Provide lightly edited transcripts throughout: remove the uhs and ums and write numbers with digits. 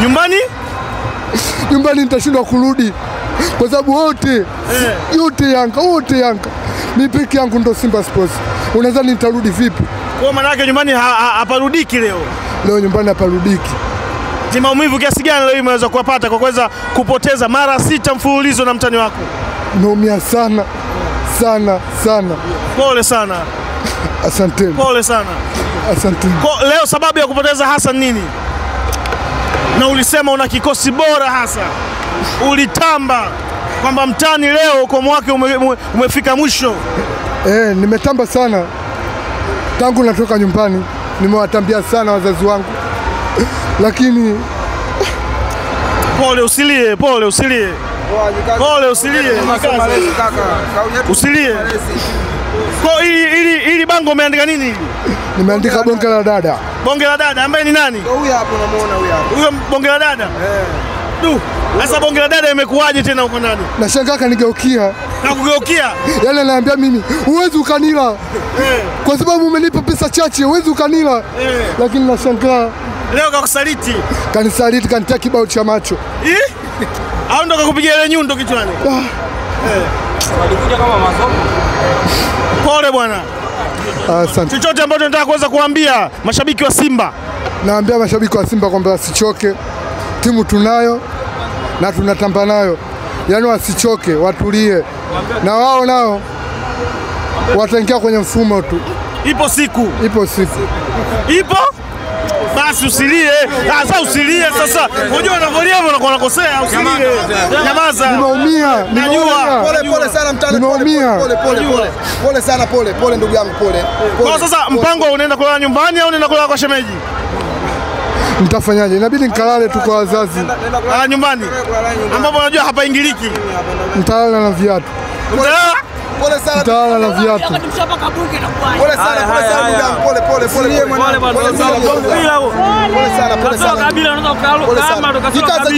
Nyumbani? Nyumbani nitashindwa kurudi. Kwa sababu wote wote Yanga. Mimi peke yangu ndo Simba Sports. Unadhani nitarudi vipi? Kwa maana yake nyumbani haparudiki leo. Leo nyumbani haparudiki. Ni maumivu kiasi gani leo imeweza kuwapata kwa kuweza kupoteza mara 6 mfululizo na mtani wako? Naumia sana. Pole sana. Asante. Pole sana. Asante. Leo sababu ya kupoteza hasa nini? Na ulisema una kikosi bora hasa. Ulitamba kwamba mtani leo ukomo wake umefika mwisho. Nimetamba sana. Tangu natoka nyumbani nimewatambia sana wazazi wangu. Lakini pole usilie. Usilie. Kwa ili bango umeandika nini hili? Nimeandika bonge la dada. Bonge la dada ambaye ni nani? Huyu hapo unamuona huyu hapo. Huyo bonge la dada? Sasa bonge la dada imekuaje tena huko ndani? Nashangaa kanigeukia. Nakugeukia? Yale anaambia mimi, "Huwezi ukanila." Kwa sababu umenipa pesa chache, huwezi ukanila. Lakini nashangaa leo kakusaliti. Kanisaliti, kanitia kibao cha macho. Au ndo kakupigia ile nyundo kichwani? Walikuja kama masomo. Pole bwana. Asante. Chochote ambacho nataka kuweza kuambia mashabiki wa Simba? Naambia mashabiki wa Simba kwamba wasichoke. Timu tunayo na tunatamba nayo. Yaani wasichoke, watulie. Na wao nao wataingia kwenye mfumo tu. Ipo siku. Ipo? Basi usilie. Sasa usilie sasa. Unajua unavolia hivyo unakuwa unakosea, usilie. Nyamaza. Nimeumia. Najua. Pole sana mtani. Nimeumia. Pole sana pole ndugu yangu pole. Kwa sasa mpango unaenda kulala nyumbani au unaenda kulala kwa shemeji? Nitafanyaje? Inabidi nikalale tu kwa wazazi. Nyumbani. Ambapo unajua hapa ingiliki. Nitalala na viatu. Pole sana. Nitalala na viatu. Pole sana ndugu yangu pole. Pole sana. Jikaze.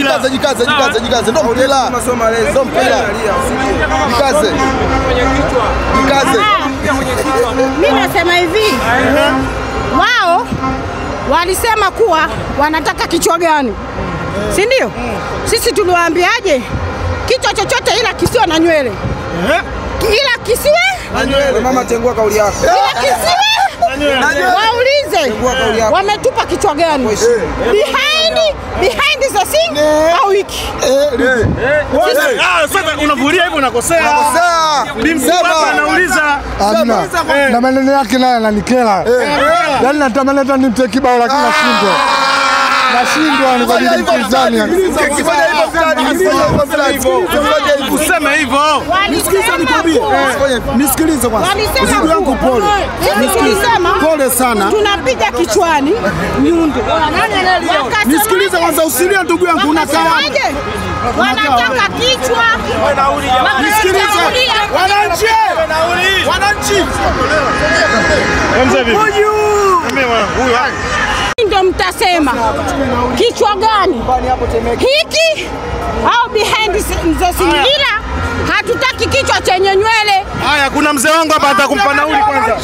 Ndio mpira. Jikaze. Mimi nasema hivi. Wao walisema kuwa wanataka kichwa gani? Si ndio? Sisi tuliwaambiaje? Kichwa chochote ila kisiwe na nywele. Ila kisiwe na nywele. Mama tengua kauli yako. Ila kisiwe waulize wametupa kichwa gani? Behind the scene au wiki? Sasa unavulia hivyo unakosea. Bimsema anauliza. Na maneno yake naye ananikera. Yaani natamani hata nimtie kibao lakini nashindwa. Nashindwa ni kwa ajili mpinzani. Useme hivyo. Nisikilize nikwambie. Nisikilize kwanza. Ndugu yangu pole. Pole sana. Tunapiga kichwani nyundo. Nisikilize kwanza usilie ndugu yangu unakaa. Wanataka kichwa. Nisikilize. Wananchi. Huyu ndio mtasema kichwa gani hiki au behind the scene, ila hatutaki kichwa chenye nywele. Haya, kuna mzee wangu hapa atakumpa nauli kwanza.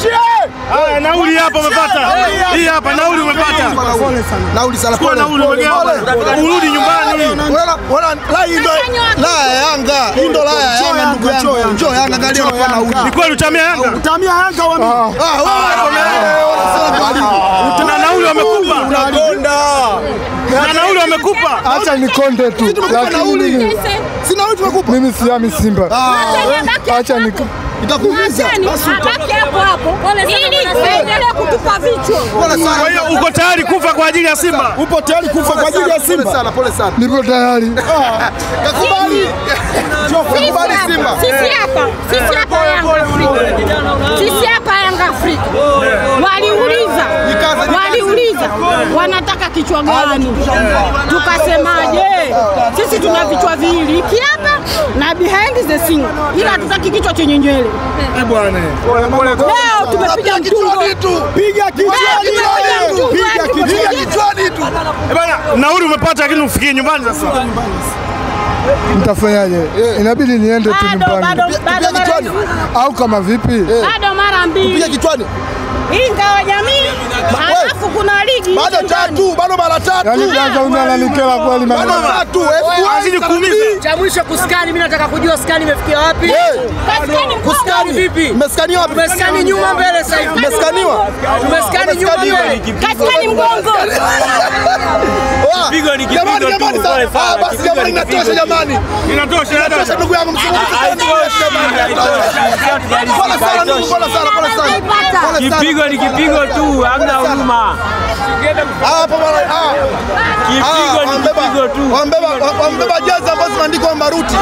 Haya, nauli hapa umepata. Hii hapa nauli umepata. Nauli sana pole. Urudi nyumbani. La Yanga. Hii ndo la Yanga ndugu yangu. Njoo Yanga angalia kwa nauli. Ni kweli utamia Yanga? Utamia Yanga wao. Na nauli wamekupa. Unakonda. Na nauli wamekupa. Acha nikonde tu. Lakini sina nauli tumekupa. Mimi siami Simba. Acha itakuumiza. Baki hapo. Ili endelee kutupa vichwa. Kwa hiyo uko tayari kufa kwa ajili ya Simba? Upo tayari kufa kwa ajili ya Simba? Pole sana. Nipo tayari. Kakubali. Kakubali Simba. Sisi hapa Yanga Afrika. Sisi hapa Yanga Afrika. Waliuliza wanataka kichwa gani? Tukasemaje? Sisi tuna vichwa viwili, hiki hapa na behind the scene. Ila hatutaki kichwa chenye nywele. Bwana. Leo tumepiga mtungo. Piga kichwani tu. Bwana, nauli umepata lakini ufikie nyumbani sasa. Mtafanyaje? Inabidi niende tu nyumbani. Bado Au kama vipi? Bado mara mbili. Piga kichwani. Hii ngawa jamii, alafu kuna ligi. Bado tatu, bado mara tatu. Yaani kwanza unanikela kweli bado tatu. Azidi kuumiza. Cha mwisho kuskani, mimi nataka kujua skani imefikia wapi? Kuskani vipi? Umeskaniwa wapi? Umeskani nyuma mbele sasa hivi. Umeskaniwa? Umeskani nyuma mbele. Kaskani mgongo. Pigo ni kipigo tu. Basi jamani inatosha jamani. Inatosha ndugu yangu Kipigo ni kipigo tu, hamna huruma. Hapo bwana. Kipigo ni kipigo tu. Wambeba jezi ambazo zimeandikwa Mbaruti.